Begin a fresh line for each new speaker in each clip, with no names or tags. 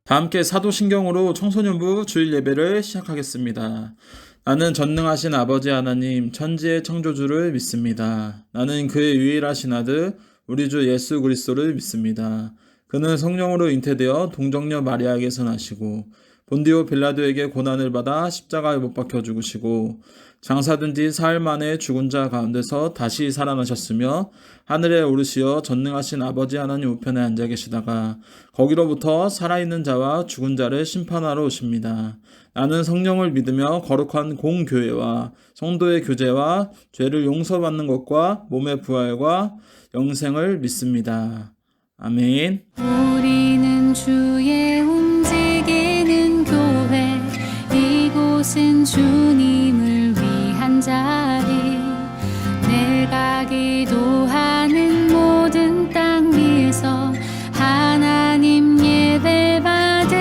다 함께 사도신경으로 청소년부 주일 예배를 시작하겠습니다. 나는 전능하신 아버지 하나님 천지의 창조주를 믿습니다. 나는 그의 유일하신 아들 우리 주 예수 그리스도를 믿습니다. 그는 성령으로 잉태되어 동정녀 마리아에게서 나시고 본디오 빌라도에게 고난을 받아 십자가에 못 박혀 죽으시고 장사된 지 사흘 만에 죽은 자 가운데서 다시 살아나셨으며 하늘에 오르시어 전능하신 아버지 하나님 우편에 앉아 계시다가 거기로부터 살아있는 자와 죽은 자를 심판하러 오십니다. 나는 성령을 믿으며 거룩한 공교회와 성도의 교제와 죄를 용서받는 것과 몸의 부활과 영생을 믿습니다. 아멘.
우리는 주의 움직이는 교회, 이곳은 주님을 위한 자리. 내가 기도하는 모든 땅 위에서 하나님 예배 받을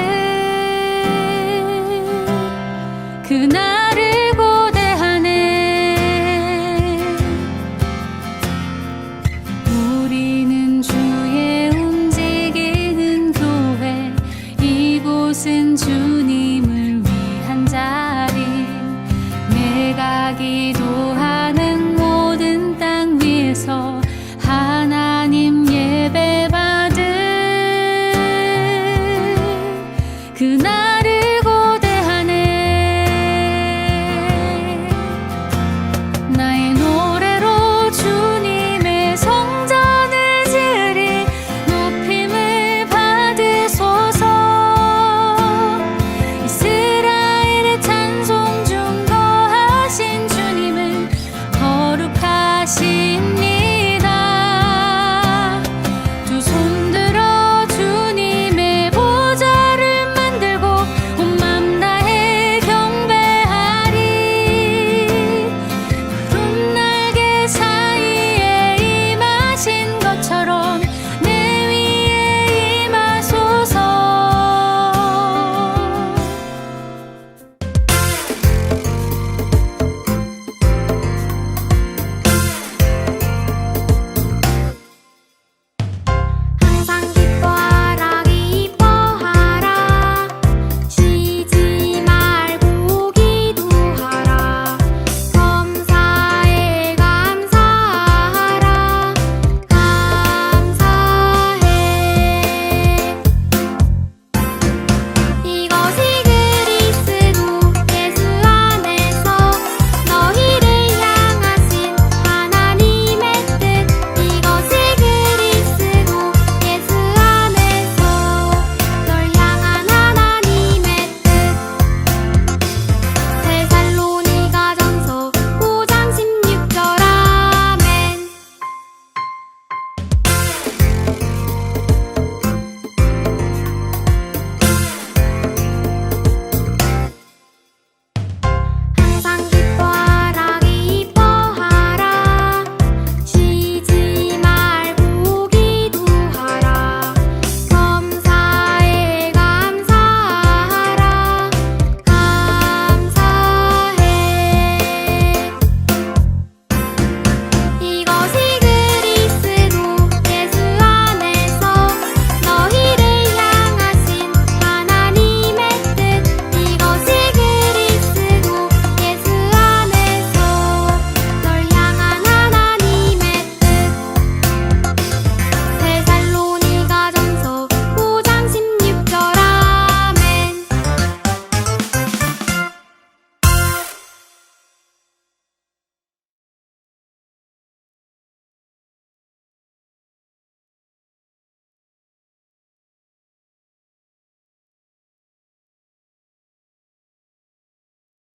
그날을 고대하네. 우리는 주의 움직이는 교회, 이곳은 주님을 위한 자리. 내가 기도하는 모든 땅 위에서 하나님 예배 받을 그날을 고대하네. 나의 노래로 주님의 성전을 지으리. 높임을 받으소서. 이스라엘의 찬송 중 거하신 주님은 거룩하십니다. 두 손 들어 주님의 보좌를 만들고 온 맘 다해 경배하리. 푸른 날개 사이에 임하신 것처럼 내 위에 임하소서. 항상 기뻐하라 기뻐하라. 쉬지 말고 기도하라. 감사해 감사하라. 감사해. 이것이 그리스도 예수 안에서 너희를 향하신 하나님의 뜻. 이것이 그리스도 예수 안에서 널 향한 하나님의 뜻. 데살로니가전서 5장 16절. 아멘. 항상 기뻐하라 기뻐하라. 쉬지 말고 기도하라. 감사해 감사하라. 감사해. 이것이 그리스도 예수 안에서 너희를 향하신 하나님의 뜻. 이것이 그리스도 예수 안에서 널 향한 하나님의 뜻. 데살로니가전서 5장 16절. 아멘.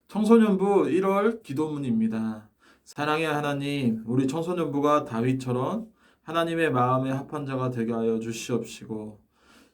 청소년부 1월 기도문입니다. 사랑의 하나님, 우리 청소년부가 다윗처럼 하나님의 마음에 합한 자가 되게 하여 주시옵시고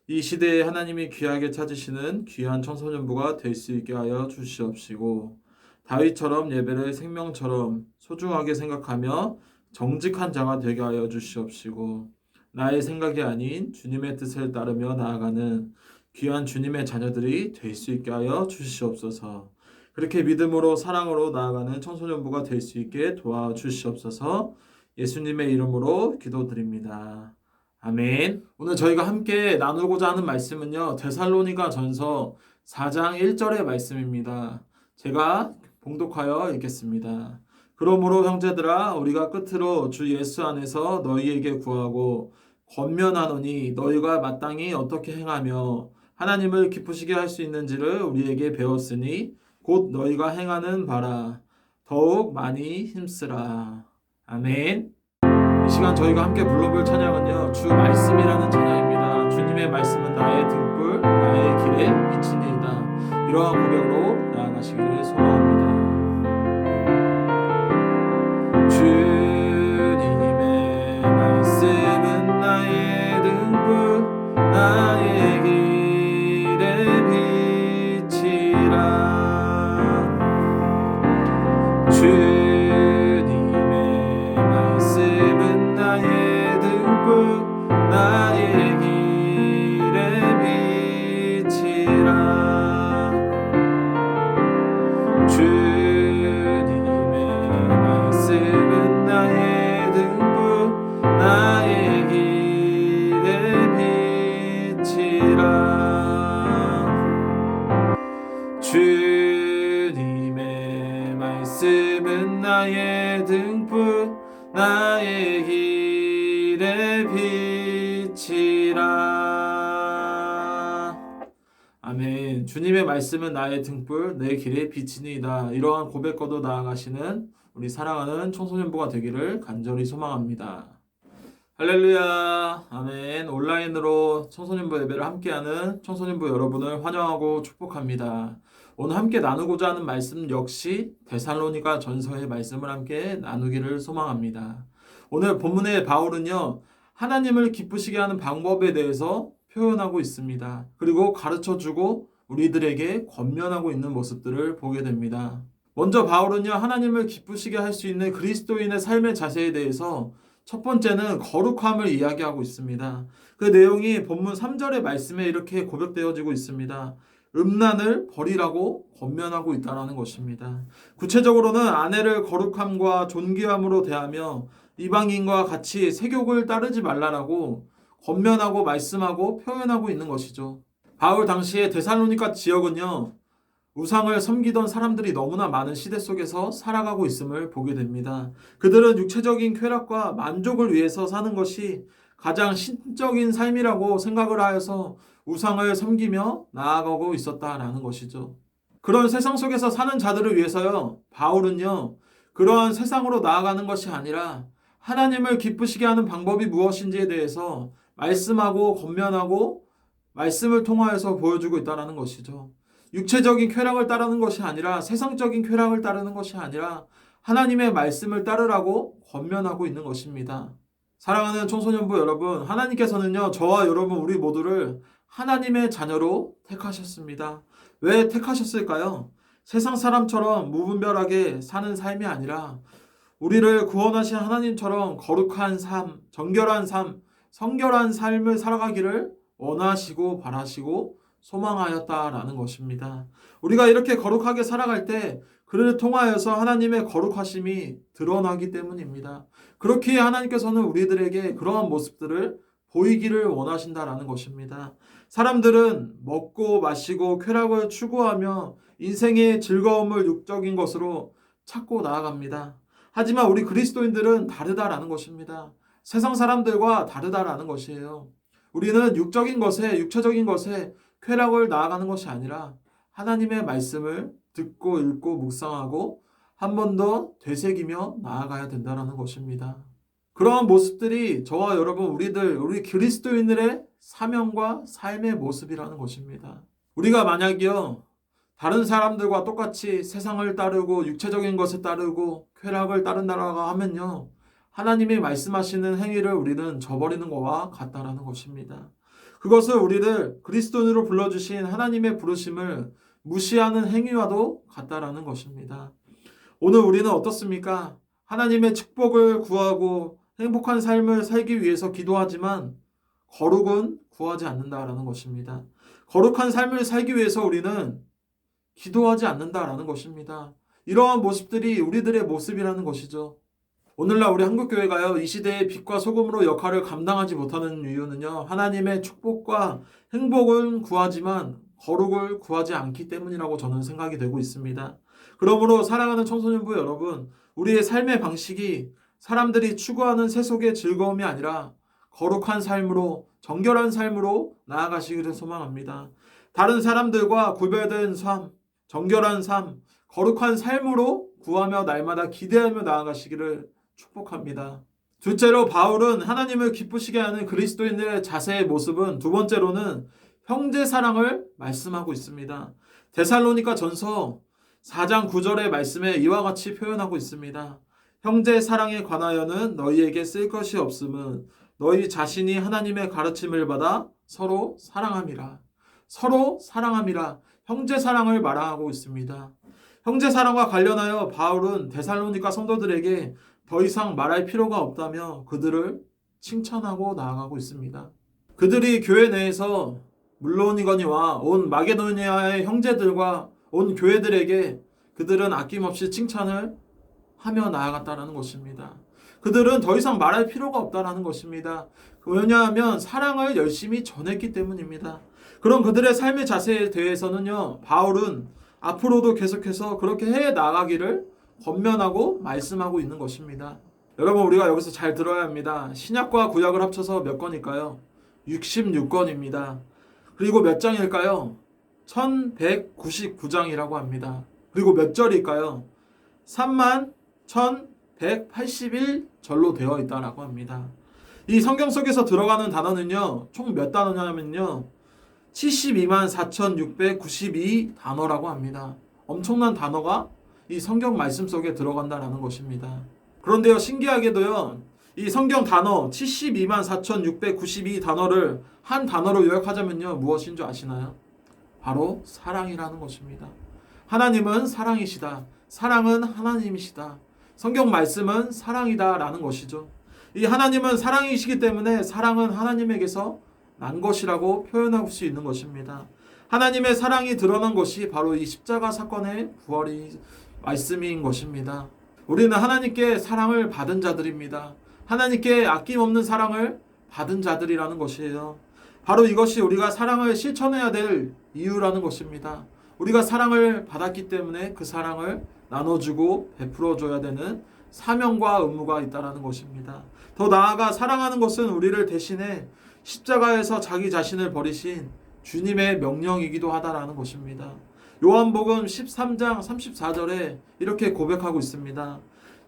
이 시대에 하나님이 귀하게 찾으시는 귀한 청소년부가 될 수 있게 하여 주시옵시고 다윗처럼 예배를 생명처럼 소중하게 생각하며 정직한 자가 되게 하여 주시옵시고 나의 생각이 아닌 주님의 뜻을 따르며 나아가는 귀한 주님의 자녀들이 될 수 있게 하여 주시옵소서. 그렇게 믿음으로 사랑으로 나아가는 청소년부가 될 수 있게 도와주시옵소서. 예수님의 이름으로 기도드립니다. 아멘. 오늘 저희가 함께 나누고자 하는 말씀은요, 데살로니가 전서 4장 1절의 말씀입니다. 제가 봉독하여 읽겠습니다. 그러므로 형제들아 우리가 끝으로 주 예수 안에서 너희에게 구하고 권면하노니 너희가 마땅히 어떻게 행하며 하나님을 기쁘시게 할 수 있는지를 우리에게 배웠으니 곧 너희가 행하는 바라 더욱 많이 힘쓰라. 아멘. 이 시간 저희가 함께 불러볼 찬양은요, 주 말씀이라는 찬양입니다. 주님의 말씀은 나의 등불, 나의 길에 비치니이다. 이러한 고백으로 나아가시기를 소망합니다. 주님의 말씀은 나의 등불, 나의 길에 비치라. 주님의 말씀은 나의 등불, 나의 길에 비치라. 주님의 말씀은 나의 등불, 나의 길에 비치라. 주님의 말씀은 나의 등불, 나의 길에 비치라. 아멘. 주님의 말씀은 나의 등불, 내 길에 비치니이다. 이러한 고백과도 나아가시는 우리 사랑하는 청소년부가 되기를 간절히 소망합니다. 할렐루야. 아멘. 온라인으로 청소년부 예배를 함께하는 청소년부 여러분을 환영하고 축복합니다. 오늘 함께 나누고자 하는 말씀 역시 데살로니가 전서의 말씀을 함께 나누기를 소망합니다. 오늘 본문의 바울은요, 하나님을 기쁘시게 하는 방법에 대해서 표현하고 있습니다. 그리고 가르쳐주고 우리들에게 권면하고 있는 모습들을 보게 됩니다. 먼저 바울은요, 하나님을 기쁘시게 할 수 있는 그리스도인의 삶의 자세에 대해서 첫 번째는 거룩함을 이야기하고 있습니다. 그 내용이 본문 3절의 말씀에 이렇게 고백되어지고 있습니다. 음란을 버리라고 권면하고 있다는 것입니다. 구체적으로는 아내를 거룩함과 존귀함으로 대하며 이방인과 같이 세욕을 따르지 말라라고 권면하고 말씀하고 표현하고 있는 것이죠. 바울 당시의 데살로니가 지역은요, 우상을 섬기던 사람들이 너무나 많은 시대 속에서 살아가고 있음을 보게 됩니다. 그들은 육체적인 쾌락과 만족을 위해서 사는 것이 가장 신적인 삶이라고 생각을 하여서 우상을 섬기며 나아가고 있었다라는 것이죠. 그런 세상 속에서 사는 자들을 위해서요, 바울은요, 그러한 세상으로 나아가는 것이 아니라 하나님을 기쁘시게 하는 방법이 무엇인지에 대해서 말씀하고 권면하고 말씀을 통하여서 보여주고 있다는 것이죠. 육체적인 쾌락을 따르는 것이 아니라 세상적인 쾌락을 따르는 것이 아니라 하나님의 말씀을 따르라고 권면하고 있는 것입니다. 사랑하는 청소년부 여러분, 하나님께서는요, 저와 여러분 우리 모두를 하나님의 자녀로 택하셨습니다. 왜 택하셨을까요? 세상 사람처럼 무분별하게 사는 삶이 아니라 우리를 구원하신 하나님처럼 거룩한 삶, 정결한 삶, 성결한 삶을 살아가기를 원하시고 바라시고 소망하였다라는 것입니다. 우리가 이렇게 거룩하게 살아갈 때 그를 통하여서 하나님의 거룩하심이 드러나기 때문입니다. 그렇기에 하나님께서는 우리들에게 그러한 모습들을 보이기를 원하신다라는 것입니다. 사람들은 먹고 마시고 쾌락을 추구하며 인생의 즐거움을 육적인 것으로 찾고 나아갑니다. 하지만 우리 그리스도인들은 다르다라는 것입니다. 세상 사람들과 다르다라는 것이에요. 우리는 육적인 것에, 육체적인 것에 쾌락을 나아가는 것이 아니라 하나님의 말씀을 듣고 읽고 묵상하고 한 번 더 되새기며 나아가야 된다는 것입니다. 그러한 모습들이 저와 여러분 우리 그리스도인들의 사명과 삶의 모습이라는 것입니다. 우리가 만약이요, 다른 사람들과 똑같이 세상을 따르고 육체적인 것을 따르고 쾌락을 따른다라고 하면요, 하나님이 말씀하시는 행위를 우리는 저버리는 것과 같다라는 것입니다. 그것은 우리를 그리스도인으로 불러주신 하나님의 부르심을 무시하는 행위와도 같다라는 것입니다. 오늘 우리는 어떻습니까? 하나님의 축복을 구하고 행복한 삶을 살기 위해서 기도하지만 거룩은 구하지 않는다라는 것입니다. 거룩한 삶을 살기 위해서 우리는 기도하지 않는다라는 것입니다. 이러한 모습들이 우리들의 모습이라는 것이죠. 오늘날 우리 한국교회가요, 이 시대의 빛과 소금으로 역할을 감당하지 못하는 이유는요, 하나님의 축복과 행복을 구하지만 거룩을 구하지 않기 때문이라고 저는 생각이 되고 있습니다. 그러므로 사랑하는 청소년부 여러분, 우리의 삶의 방식이 사람들이 추구하는 세속의 즐거움이 아니라 거룩한 삶으로, 정결한 삶으로 나아가시기를 소망합니다. 다른 사람들과 구별된 삶, 정결한 삶, 거룩한 삶으로 구하며 날마다 기대하며 나아가시기를 축복합니다. 둘째로 바울은 하나님을 기쁘시게 하는 그리스도인들의 자세의 모습은 두 번째로는 형제 사랑을 말씀하고 있습니다. 데살로니가 전서 4장 9절의 말씀에 이와 같이 표현하고 있습니다. 형제 사랑에 관하여는 너희에게 쓸 것이 없음은 너희 자신이 하나님의 가르침을 받아 서로 사랑함이라. 서로 사랑함이라. 형제 사랑을 말하고 있습니다. 형제 사랑과 관련하여 바울은 데살로니가 성도들에게 더 이상 말할 필요가 없다며 그들을 칭찬하고 나아가고 있습니다. 그들이 교회 내에서 물론이거니와 온 마게도니아의 형제들과 온 교회들에게 그들은 아낌없이 칭찬을 하며 나아갔다는 것입니다. 그들은 더 이상 말할 필요가 없다는 것입니다. 왜냐하면 사랑을 열심히 전했기 때문입니다. 그런 그들의 삶의 자세에 대해서는요, 바울은 앞으로도 계속해서 그렇게 해 나가기를 권면하고 말씀하고 있는 것입니다. 여러분, 우리가 여기서 잘 들어야 합니다. 신약과 구약을 합쳐서 몇 권일까요? 66권입니다. 그리고 몇 장일까요? 1199장이라고 합니다. 그리고 몇 절일까요? 31,181절로 되어 있다고 합니다. 이 성경 속에서 들어가는 단어는요, 총 몇 단어냐면요, 724,692 단어라고 합니다. 엄청난 단어가 이 성경 말씀 속에 들어간다는 것입니다. 그런데요, 신기하게도요, 이 성경 단어 724,692 단어를 한 단어로 요약하자면요, 무엇인 줄 아시나요? 바로 사랑이라는 것입니다. 하나님은 사랑이시다. 사랑은 하나님이시다. 성경 말씀은 사랑이다라는 것이죠. 이 하나님은 사랑이시기 때문에 사랑은 하나님에게서 난 것이라고 표현할 수 있는 것입니다. 하나님의 사랑이 드러난 것이 바로 이 십자가 사건의 부활이 말씀인 것입니다. 우리는 하나님께 사랑을 받은 자들입니다. 하나님께 아낌없는 사랑을 받은 자들이라는 것이에요. 바로 이것이 우리가 사랑을 실천해야 될 이유라는 것입니다. 우리가 사랑을 받았기 때문에 그 사랑을 나눠주고 베풀어줘야 되는 사명과 의무가 있다는 것입니다. 더 나아가 사랑하는 것은 우리를 대신해 십자가에서 자기 자신을 버리신 주님의 명령이기도 하다라는 것입니다. 요한복음 13장 34절에 이렇게 고백하고 있습니다.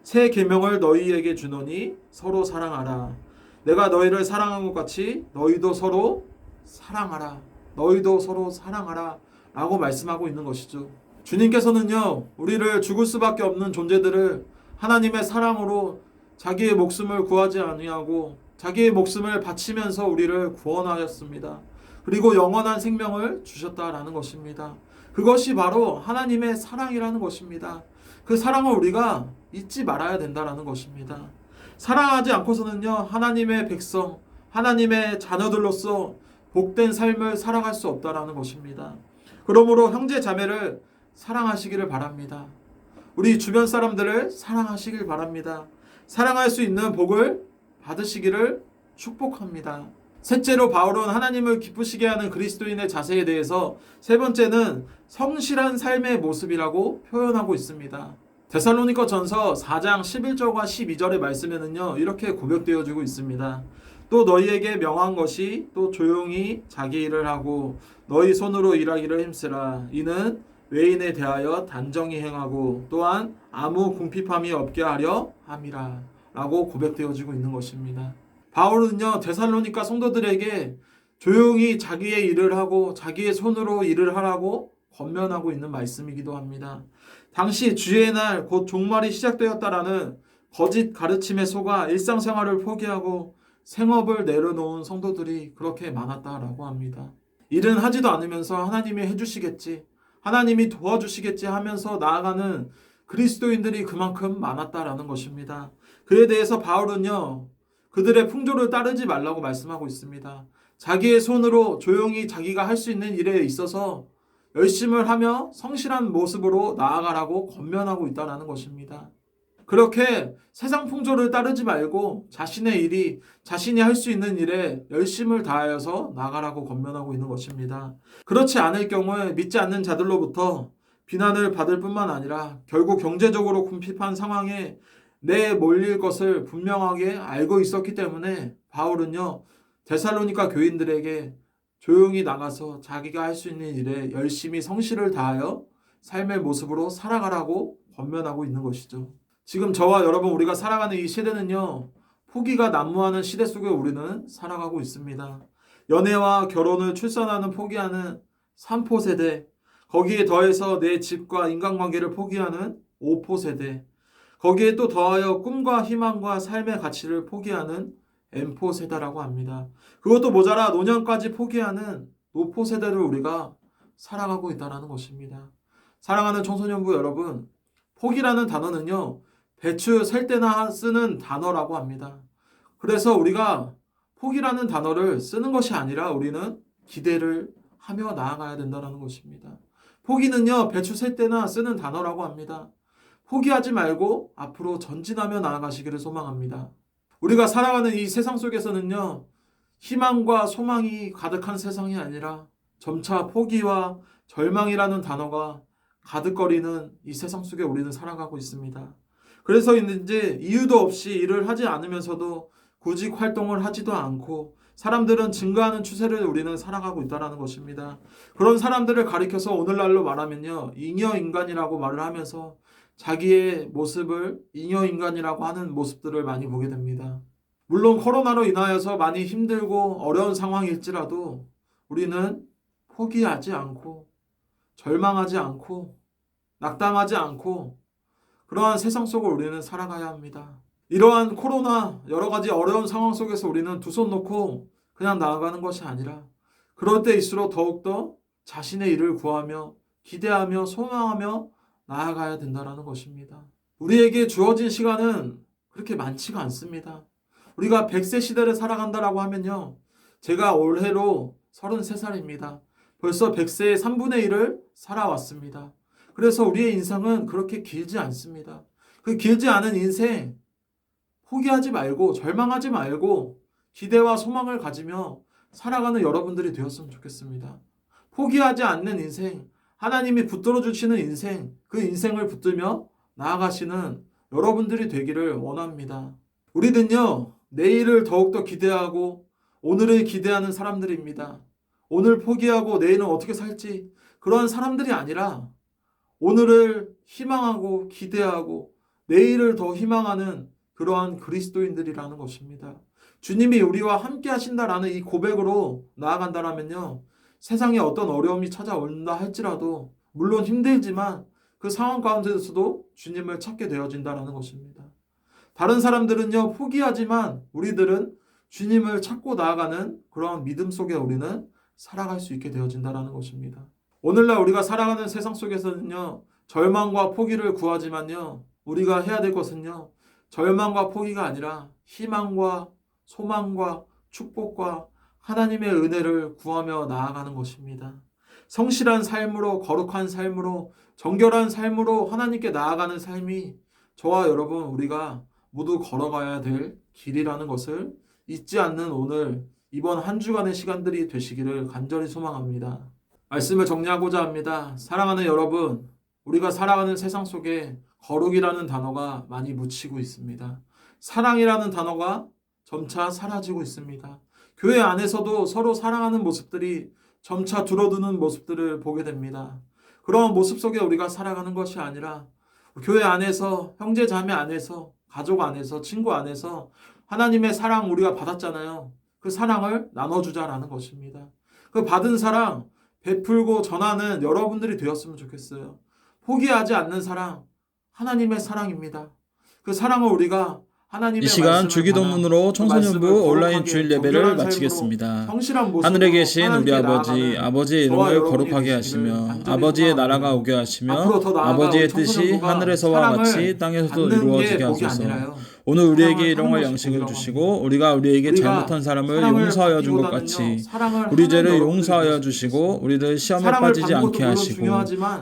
새 계명을 너희에게 주노니 서로 사랑하라. 내가 너희를 사랑한 것 같이 너희도 서로 사랑하라. 너희도 서로 사랑하라 라고 말씀하고 있는 것이죠. 주님께서는요, 우리를 죽을 수밖에 없는 존재들을 하나님의 사랑으로 자기의 목숨을 구하지 아니하고 자기의 목숨을 바치면서 우리를 구원하였습니다. 그리고 영원한 생명을 주셨다라는 것입니다. 그것이 바로 하나님의 사랑이라는 것입니다. 그 사랑을 우리가 잊지 말아야 된다라는 것입니다. 사랑하지 않고서는요, 하나님의 백성, 하나님의 자녀들로서 복된 삶을 살아갈 수 없다라는 것입니다. 그러므로 형제 자매를 사랑하시기를 바랍니다. 우리 주변 사람들을 사랑하시길 바랍니다. 사랑할 수 있는 복을 받으시기를 축복합니다. 셋째로 바울은 하나님을 기쁘시게 하는 그리스도인의 자세에 대해서 세 번째는 성실한 삶의 모습이라고 표현하고 있습니다. 데살로니가 전서 4장 11절과 12절의 말씀에는요, 이렇게 고백되어지고 있습니다. 또 너희에게 명한 것이 또 조용히 자기 일을 하고 너희 손으로 일하기를 힘쓰라. 이는 외인에 대하여 단정히 행하고 또한 아무 궁핍함이 없게 하려 함이라 라고 고백되어지고 있는 것입니다. 바울은요, 데살로니가 성도들에게 조용히 자기의 일을 하고 자기의 손으로 일을 하라고 권면하고 있는 말씀이기도 합니다. 당시 주의 날 곧 종말이 시작되었다라는 거짓 가르침에 속아 일상생활을 포기하고 생업을 내려놓은 성도들이 그렇게 많았다라고 합니다. 일은 하지도 않으면서 하나님이 해주시겠지, 하나님이 도와주시겠지 하면서 나아가는 그리스도인들이 그만큼 많았다라는 것입니다. 그에 대해서 바울은요, 그들의 풍조를 따르지 말라고 말씀하고 있습니다. 자기의 손으로 조용히 자기가 할 수 있는 일에 있어서 열심을 하며 성실한 모습으로 나아가라고 권면하고 있다는 것입니다. 그렇게 세상 풍조를 따르지 말고 자신의 일이, 자신이 할 수 있는 일에 열심을 다하여서 나가라고 권면하고 있는 것입니다. 그렇지 않을 경우에 믿지 않는 자들로부터 비난을 받을 뿐만 아니라 결국 경제적으로 궁핍한 상황에 내몰릴 것을 분명하게 알고 있었기 때문에 바울은요, 데살로니가 교인들에게 조용히 나가서 자기가 할 수 있는 일에 열심히 성실을 다하여 삶의 모습으로 살아가라고 권면하고 있는 것이죠. 지금 저와 여러분, 우리가 살아가는 이 시대는요, 포기가 난무하는 시대 속에 우리는 살아가고 있습니다. 연애와 결혼을 출산하는 포기하는 3포 세대, 거기에 더해서 내 집과 인간관계를 포기하는 5포 세대, 거기에 또 더하여 꿈과 희망과 삶의 가치를 포기하는 M포 세대라고 합니다. 그것도 모자라 노년까지 포기하는 노포 세대를 우리가 살아가고 있다는 것입니다. 사랑하는 청소년부 여러분, 포기라는 단어는요, 배추 셀 때나 쓰는 단어라고 합니다. 그래서 우리가 포기라는 단어를 쓰는 것이 아니라 우리는 기대를 하며 나아가야 된다는 것입니다. 포기는요, 배추 셀 때나 쓰는 단어라고 합니다. 포기하지 말고 앞으로 전진하며 나아가시기를 소망합니다. 우리가 살아가는 이 세상 속에서는요, 희망과 소망이 가득한 세상이 아니라 점차 포기와 절망이라는 단어가 가득거리는 이 세상 속에 우리는 살아가고 있습니다. 그래서인지 이유도 없이 일을 하지 않으면서도 구직 활동을 하지도 않고 사람들은 증가하는 추세를 우리는 살아가고 있다는 것입니다. 그런 사람들을 가리켜서 오늘날로 말하면요, 잉여인간이라고 말을 하면서 자기의 모습을 잉여인간이라고 하는 모습들을 많이 보게 됩니다. 물론 코로나로 인하여서 많이 힘들고 어려운 상황일지라도 우리는 포기하지 않고 절망하지 않고 낙담하지 않고 그러한 세상 속을 우리는 살아가야 합니다. 이러한 코로나 여러 가지 어려운 상황 속에서 우리는 두 손 놓고 그냥 나아가는 것이 아니라 그럴 때일수록 더욱더 자신의 일을 구하며 기대하며 소망하며 나아가야 된다는 것입니다. 우리에게 주어진 시간은 그렇게 많지가 않습니다. 우리가 100세 시대를 살아간다라고 하면요, 제가 올해로 33살입니다. 벌써 100세의 3분의 1을 살아왔습니다. 그래서 우리의 인생은 그렇게 길지 않습니다. 그 길지 않은 인생 포기하지 말고 절망하지 말고 기대와 소망을 가지며 살아가는 여러분들이 되었으면 좋겠습니다. 포기하지 않는 인생, 하나님이 붙들어 주시는 인생, 그 인생을 붙들며 나아가시는 여러분들이 되기를 원합니다. 우리는요, 내일을 더욱더 기대하고 오늘을 기대하는 사람들입니다. 오늘 포기하고 내일은 어떻게 살지, 그러한 사람들이 아니라 오늘을 희망하고 기대하고 내일을 더 희망하는 그러한 그리스도인들이라는 것입니다. 주님이 우리와 함께 하신다라는 이 고백으로 나아간다라면요, 세상에 어떤 어려움이 찾아온다 할지라도 물론 힘들지만 그 상황 가운데서도 주님을 찾게 되어진다라는 것입니다. 다른 사람들은요, 포기하지만 우리들은 주님을 찾고 나아가는 그러한 믿음 속에 우리는 살아갈 수 있게 되어진다라는 것입니다. 오늘날 우리가 살아가는 세상 속에서는요, 절망과 포기를 구하지만요, 우리가 해야 될 것은요, 절망과 포기가 아니라 희망과 소망과 축복과 하나님의 은혜를 구하며 나아가는 것입니다. 성실한 삶으로, 거룩한 삶으로, 정결한 삶으로 하나님께 나아가는 삶이 저와 여러분 우리가 모두 걸어가야 될 길이라는 것을 잊지 않는 오늘 이번 한 주간의 시간들이 되시기를 간절히 소망합니다. 말씀을 정리하고자 합니다. 사랑하는 여러분, 우리가 살아가는 세상 속에 거룩이라는 단어가 많이 묻히고 있습니다. 사랑이라는 단어가 점차 사라지고 있습니다. 교회 안에서도 서로 사랑하는 모습들이 점차 줄어드는 모습들을 보게 됩니다. 그런 모습 속에 우리가 살아가는 것이 아니라 교회 안에서, 형제 자매 안에서, 가족 안에서, 친구 안에서 하나님의 사랑 우리가 받았잖아요. 그 사랑을 나눠주자라는 것입니다. 그 받은 사랑 베풀고 전하는 여러분들이 되었으면 좋겠어요. 포기하지 않는 사랑, 하나님의 사랑입니다. 그 사랑을 우리가 이 시간 주기도문으로 청소년부 온라인 주일 예배를 마치겠습니다. 하늘에 계신 우리 아버지, 아버지의 이름을 거룩하게 하시며 아버지의 나라가 오게 하시며 아버지의 뜻이 하늘에서와 같이 땅에서도 이루어지게 하소서. 오늘 우리에게 일용할 양식을 주시고 우리가 우리에게 잘못한 사람을 용서하여 준 것 같이 우리 죄를 용서하여 주시고 우리를 시험에 빠지지 않게 하시고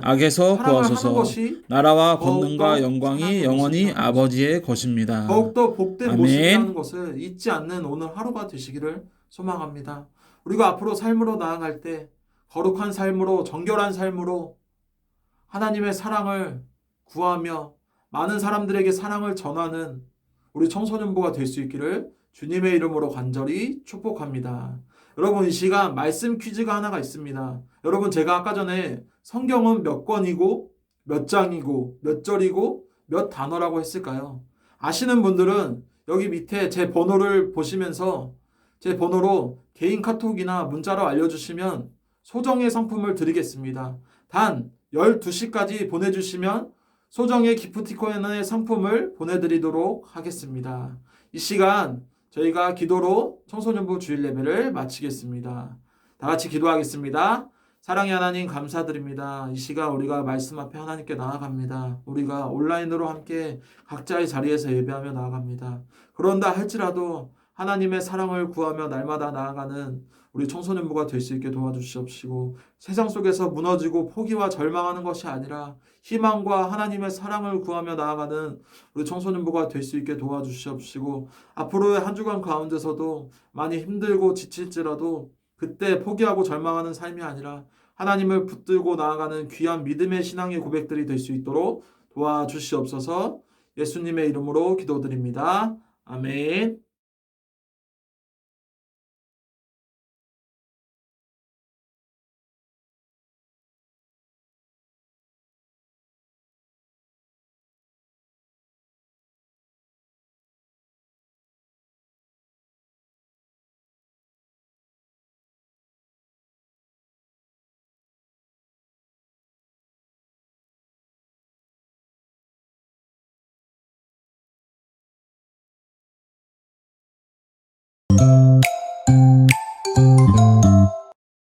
악에서 구하소서. 나라와 권능과 영광이 영원히 아버지의 것입니다.
더욱더 복된 모습이라는
아멘.
것을 잊지 않는 오늘 하루가 되시기를 소망합니다. 우리가 앞으로 삶으로 나아갈 때 거룩한 삶으로, 정결한 삶으로 하나님의 사랑을 구하며 많은 사람들에게 사랑을 전하는 우리 청소년부가 될 수 있기를 주님의 이름으로 간절히 축복합니다. 여러분, 이 시간 말씀 퀴즈가 하나가 있습니다. 여러분, 제가 아까 전에 성경은 몇 권이고 몇 장이고 몇 절이고 몇 단어라고 했을까요? 아시는 분들은 여기 밑에 제 번호를 보시면서 제 번호로 개인 카톡이나 문자로 알려주시면 소정의 상품을 드리겠습니다. 단 12시까지 보내주시면 소정의 기프티콘의 상품을 보내드리도록 하겠습니다. 이 시간 저희가 기도로 청소년부 주일 예배를 마치겠습니다. 다 같이 기도하겠습니다. 사랑의 하나님 감사드립니다. 이 시간 우리가 말씀 앞에 하나님께 나아갑니다. 우리가 온라인으로 함께 각자의 자리에서 예배하며 나아갑니다. 그런다 할지라도 하나님의 사랑을 구하며 날마다 나아가는 우리 청소년부가 될 수 있게 도와주시옵시고 세상 속에서 무너지고 포기와 절망하는 것이 아니라 희망과 하나님의 사랑을 구하며 나아가는 우리 청소년부가 될 수 있게 도와주시옵시고 앞으로의 한 주간 가운데서도 많이 힘들고 지칠지라도 그때 포기하고 절망하는 삶이 아니라 하나님을 붙들고 나아가는 귀한 믿음의 신앙의 고백들이 될 수 있도록 도와주시옵소서. 예수님의 이름으로 기도드립니다. 아멘.